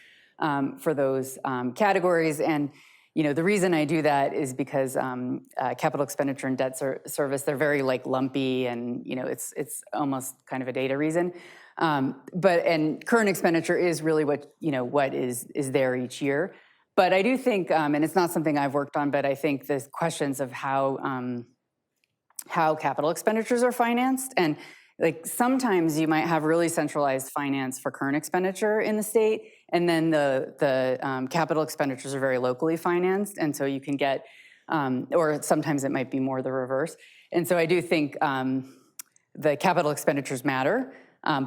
those categories. And the reason I do that is because capital expenditure and debt service, they're very like lumpy, and it's almost kind of a data reason. And current expenditure is really what is there each year. But I do think, and it's not something I've worked on, but I think the questions of how capital expenditures are financed, and like sometimes you might have really centralized finance for current expenditure in the state, and then the capital expenditures are very locally financed, and so you can get, or sometimes it might be more the reverse. And so I do think the capital expenditures matter.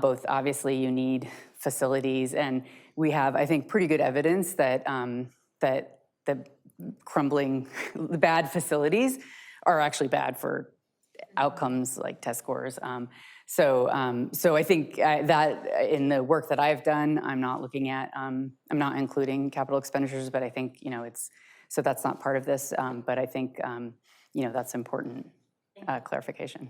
Both obviously you need facilities, and we have, I think, pretty good evidence that that the bad facilities are actually bad for outcomes like test scores. So I think that in the work that I've done, I'm not looking at, I'm not including capital expenditures, but I think, so that's not part of this, but I think, that's important clarification.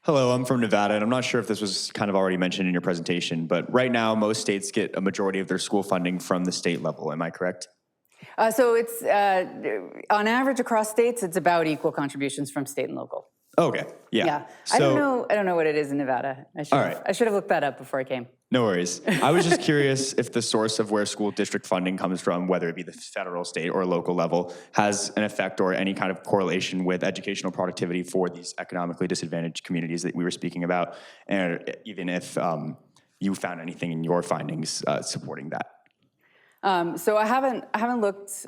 Hello, I'm from Nevada, and I'm not sure if this was kind of already mentioned in your presentation, but right now most states get a majority of their school funding from the state level. Am I correct? So it's, on average across states, it's about equal contributions from state and local. Okay, yeah. Yeah, So, I don't know what it is in Nevada. I should have looked that up before I came. no worries. I was just curious if the source of where school district funding comes from, whether it be the federal, state, or local level, has an effect or any kind of correlation with educational productivity for these economically disadvantaged communities that we were speaking about, and even if you found anything in your findings supporting that. So I haven't looked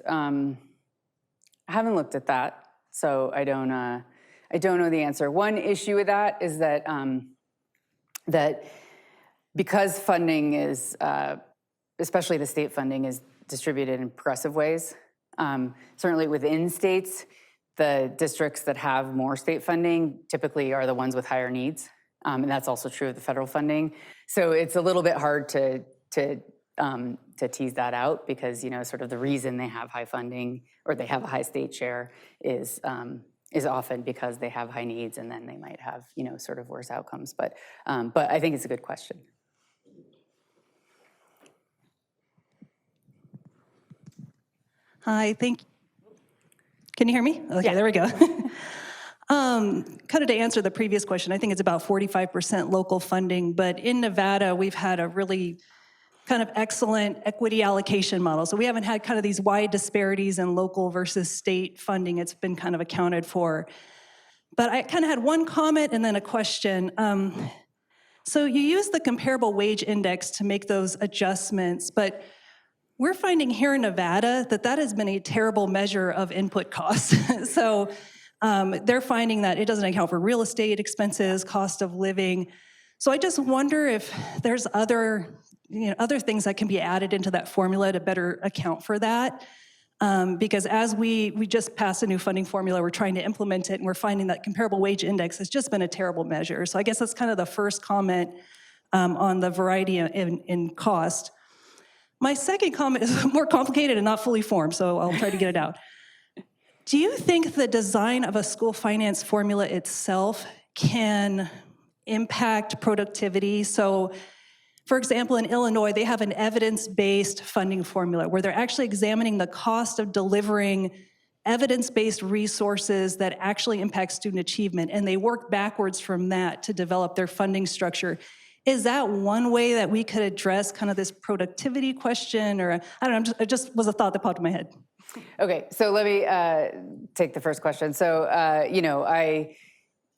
at that. So I don't know the answer. One issue with that is that that because funding is, especially the state funding, is distributed in progressive ways. Certainly within states, the districts that have more state funding typically are the ones with higher needs, and that's also true of the federal funding. So it's a little bit hard to tease that out because, sort of the reason they have high funding or they have a high state share is often because they have high needs, and then they might have, sort of worse outcomes. But I think it's a good question. Hi, can you hear me? Okay, yeah. There we go. Kind of to answer the previous question, I think it's about 45% local funding, but in Nevada, we've had a really kind of excellent equity allocation model. So we haven't had kind of these wide disparities in local versus state funding. It's been kind of accounted for. But I kind of had one comment and then a question. So you use the comparable wage index to make those adjustments, but we're finding here in Nevada that has been a terrible measure of input costs. So they're finding that it doesn't account for real estate expenses, cost of living. So I just wonder if there's other things that can be added into that formula to better account for that. Because as we just passed a new funding formula, we're trying to implement it, and we're finding that comparable wage index has just been a terrible measure. So I guess that's kind of the first comment on the variety in cost. My second comment is more complicated and not fully formed, so I'll try to get it out. Do you think the design of a school finance formula itself can impact productivity? So, for example, in Illinois, they have an evidence-based funding formula where they're actually examining the cost of delivering evidence-based resources that actually impact student achievement, and they work backwards from that to develop their funding structure. Is that one way that we could address kind of this productivity question? Or, I don't know, it just was a thought that popped in my head. Okay, so let me take the first question. So, I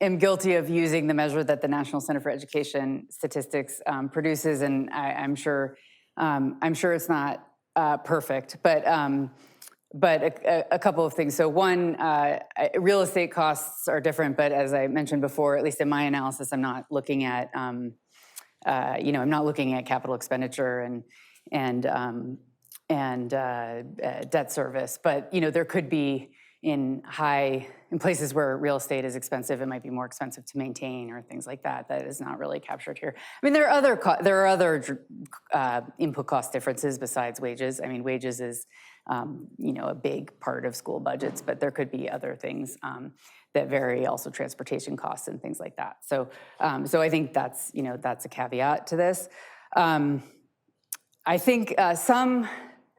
am guilty of using the measure that the National Center for Education Statistics produces, and I'm sure it's not perfect, but a couple of things. So one, real estate costs are different, but as I mentioned before, at least in my analysis, I'm not looking at I'm not looking at capital expenditure and debt service, but there could be in places where real estate is expensive, it might be more expensive to maintain or things like that. That is not really captured here. I mean, there are other input cost differences besides wages. I mean, wages is a big part of school budgets, but there could be other things that vary, also transportation costs and things like that. So I think that's a caveat to this. I think some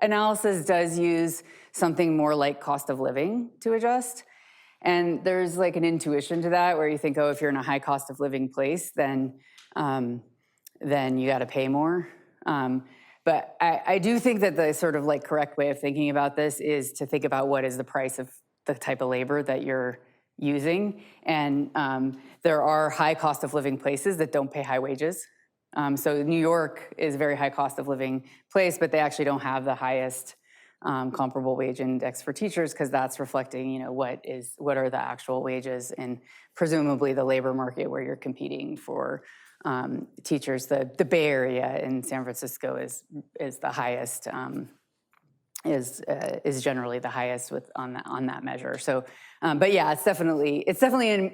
analysis does use something more like cost of living to adjust. And there's like an intuition to that where you think, oh, if you're in a high cost of living place, then you got to pay more. But I do think that the sort of like correct way of thinking about this is to think about what is the price of the type of labor that you're using. And there are high cost of living places that don't pay high wages. So New York is a very high cost of living place, but they actually don't have the highest comparable wage index for teachers because that's reflecting, what are the actual wages in presumably the labor market where you're competing for teachers. The Bay Area in San Francisco is the highest, is generally the highest on that measure. So, but yeah, it's definitely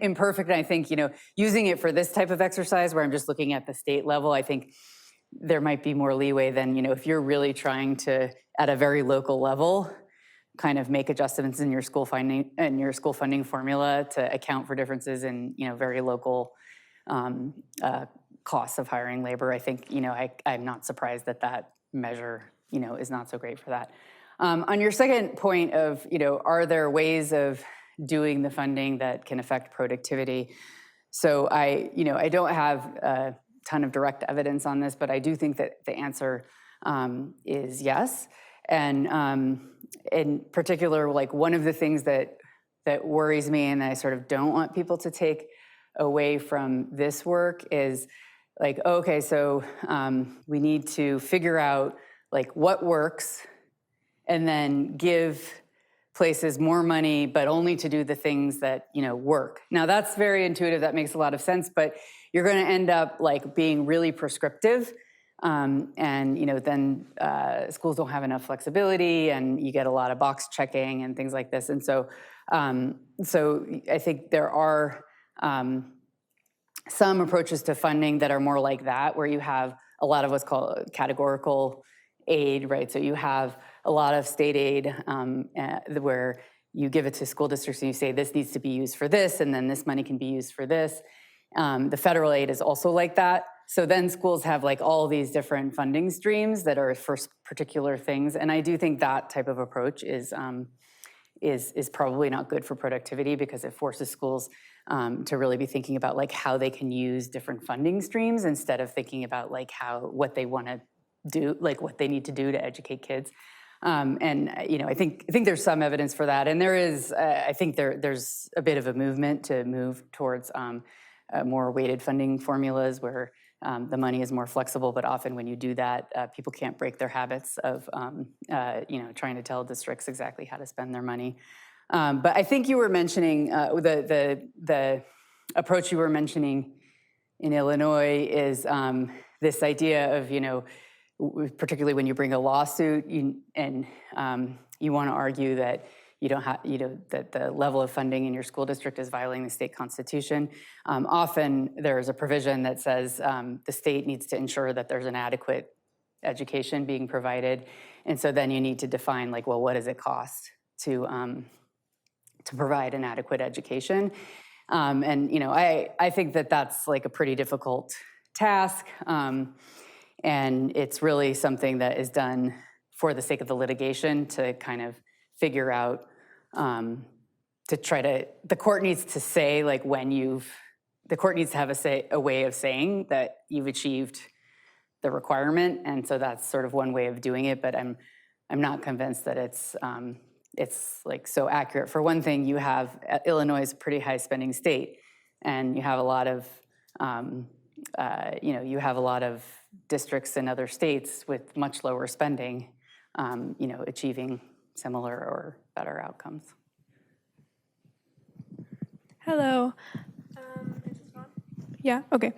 imperfect. And I think using it for this type of exercise where I'm just looking at the state level, I think there might be more leeway than if you're really trying to at a very local level kind of make adjustments in your school funding formula to account for differences in very local costs of hiring labor. I think I'm not surprised that measure is not so great for that. On your second point of are there ways of doing the funding that can affect productivity? So I don't have a ton of direct evidence on this, but I do think that the answer is yes. And in particular, like one of the things that worries me and I sort of don't want people to take away from this work is like, okay, so we need to figure out like what works and then give places more money, but only to do the things that work. Now that's very intuitive, that makes a lot of sense, but you're gonna end up like being really prescriptive. And then schools don't have enough flexibility and you get a lot of box checking and things like this. And so I think there are some approaches to funding that are more like that, where you have a lot of what's called categorical aid, right? So you have a lot of state aid where you give it to school districts and you say this needs to be used for this, and then this money can be used for this. The federal aid is also like that. So then schools have like all these different funding streams that are for particular things. And I do think that type of approach is probably not good for productivity because it forces schools to really be thinking about like how they can use different funding streams instead of thinking about like what they want to do, like what they need to do to educate kids. I think there's some evidence for that. And there is, I think there's a bit of a movement to move towards more weighted funding formulas where the money is more flexible, but often when you do that, people can't break their habits of, trying to tell districts exactly how to spend their money. But I think you were mentioning the approach you were mentioning in Illinois is this idea of, particularly when you bring a lawsuit you want to argue that you don't have, that the level of funding in your school district is violating the state constitution. Often there's a provision that says the state needs to ensure that there's an adequate education being provided. And so then you need to define like, well, what does it cost to provide an adequate education? I think that that's like a pretty difficult task. And it's really something that is done for the sake of the litigation to kind of figure out, the court needs to say like the court needs to have a way of saying that you've achieved the requirement. And so that's sort of one way of doing it, but I'm not convinced that it's like so accurate. For one thing, Illinois is a pretty high spending state, and you have a lot of, districts in other states with much lower spending, achieving similar or better outcomes. Hello. Is this on? Yeah, okay.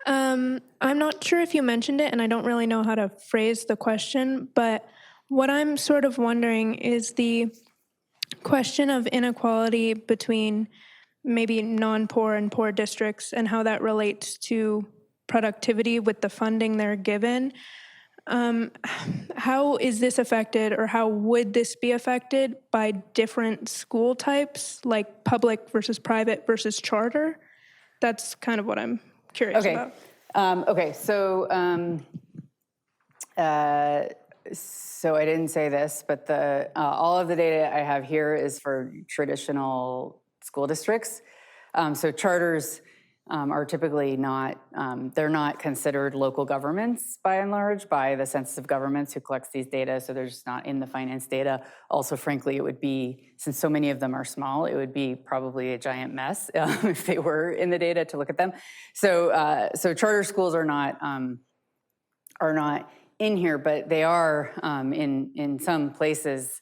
I'm not sure if you mentioned it, and I don't really know how to phrase the question, but what I'm sort of wondering is the question of inequality between maybe non-poor and poor districts and how that relates to productivity with the funding they're given. How is this affected, or how would this be affected by different school types, like public versus private versus charter? That's kind of what I'm curious about. So I didn't say this, but all of the data I have here is for traditional school districts. So charters are typically not, they're not considered local governments by and large by the census of governments who collects these data, so they're just not in the finance data. Also, frankly, it would be, since so many of them are small, it would be probably a giant mess if they were in the data to look at them. So, so charter schools are not in here, but they are in some places.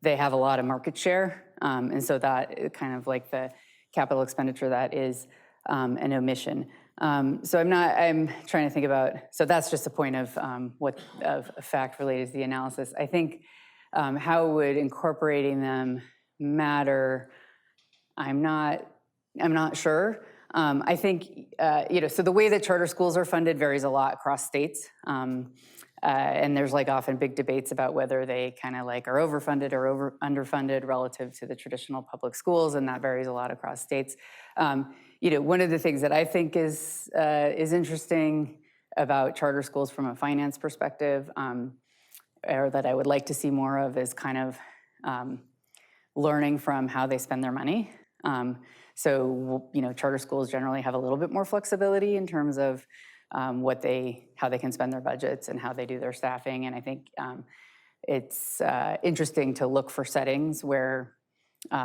They have a lot of market share, and so that kind of like the capital expenditure that is an omission. So I'm trying to think about, so that's just a point of of a fact related to the analysis. I think how would incorporating them matter? I'm not sure. I think, so the way that charter schools are funded varies a lot across states. And there's like often big debates about whether they kind of like are overfunded or underfunded relative to the traditional public schools, and that varies a lot across states. One of the things that I think is interesting about charter schools from a finance perspective, or that I would like to see more of, is kind of learning from how they spend their money. So charter schools generally have a little bit more flexibility in terms of how they can spend their budgets and how they do their staffing. And I think it's interesting to look for settings where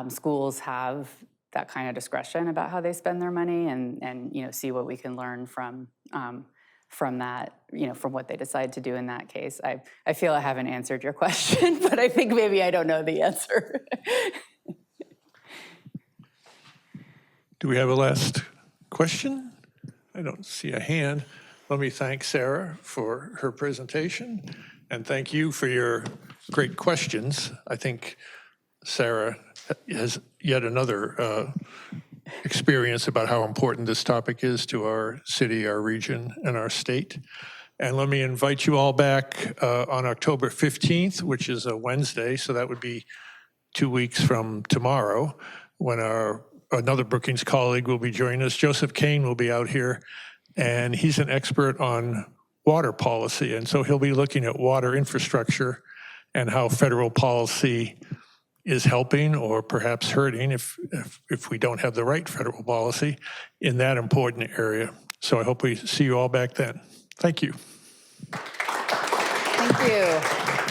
schools have that kind of discretion about how they spend their money, and see what we can learn from that, from what they decide to do in that case. I feel I haven't answered your question, but I think maybe I don't know the answer. Do we have a last question? I don't see a hand. Let me thank Sarah for her presentation, and thank you for your great questions. I think Sarah has yet another experience about how important this topic is to our city, our region, and our state. And let me invite you all back on October 15th, which is a Wednesday, so that would be 2 weeks from tomorrow, when another Brookings colleague will be joining us. Joseph Kane will be out here, and he's an expert on water policy. And so he'll be looking at water infrastructure and how federal policy is helping or perhaps hurting if we don't have the right federal policy in that important area. So I hope we see you all back then. Thank you. Thank you.